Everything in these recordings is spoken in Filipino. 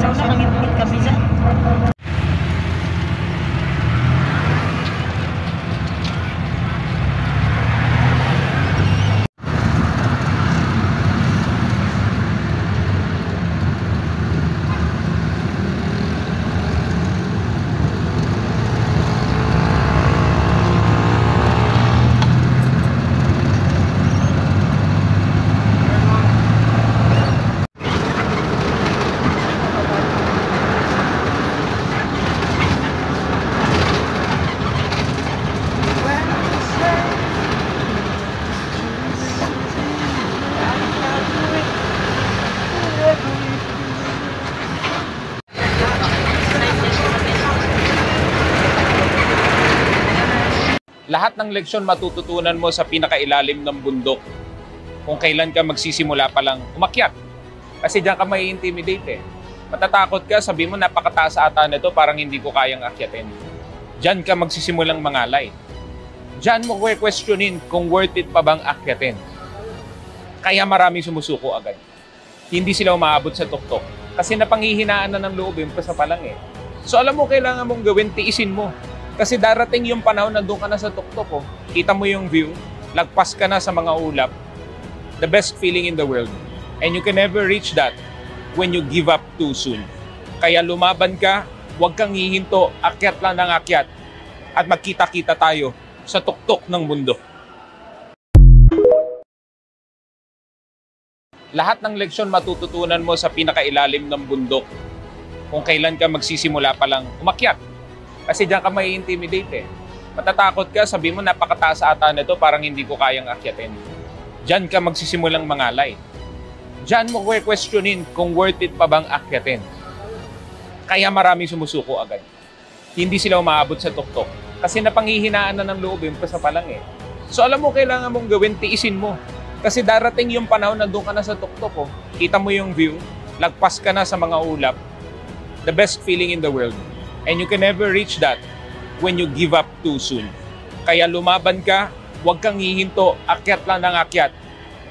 Ikaw na mangit-ngit kami dyan. Lahat ng leksyon matututunan mo sa pinakailalim ng bundok kung kailan ka magsisimula pa lang umakyat. Kasi diyan ka may intimidate eh. Matatakot ka, sabi mo napakataas ata nito, parang hindi ko kayang akyatin. Diyan ka magsisimulang mangalay. Diyan mo questionin kung worth it pa bang akyatin. Kaya maraming sumusuko agad. Hindi sila umaabot sa tuktok. Kasi napanghihinaan na ng loob yung pasa pa lang eh. So alam mo, kailangan mong gawin, tiisin mo. Kasi darating yung panahon na doon ka na sa tuktok, oh. Kita mo yung view, lagpas ka na sa mga ulap. The best feeling in the world. And you can never reach that when you give up too soon. Kaya lumaban ka, huwag kang hihinto, akyat lang ng akyat. At magkita-kita tayo sa tuktok ng mundo. Lahat ng leksyon matututunan mo sa pinakailalim ng bundok kung kailan ka magsisimula pa lang umakyat. Kasi diyan ka may intimidate eh. Matatakot ka, sabi mo napakataas ata nito, parang hindi ko kayang akyatin. Diyan ka magsisimulang mangalay. Diyan mo questionin kung worth it pa bang akyatin. Kaya maraming sumusuko agad. Hindi sila umaabot sa tuktok. Kasi napanghihinaan na ng loob yung pasa pa lang eh. So alam mo, kailangan mong gawin, tiisin mo. Kasi darating yung panahon na doon ka na sa tuktok, oh. Kita mo yung view, lagpas ka na sa mga ulap. The best feeling in the world. And you can never reach that when you give up too soon. Kaya lumaban ka, huwag kang hihinto, akyat lang ng akyat.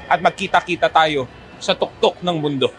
At magkita-kita tayo sa tuktok ng mundo.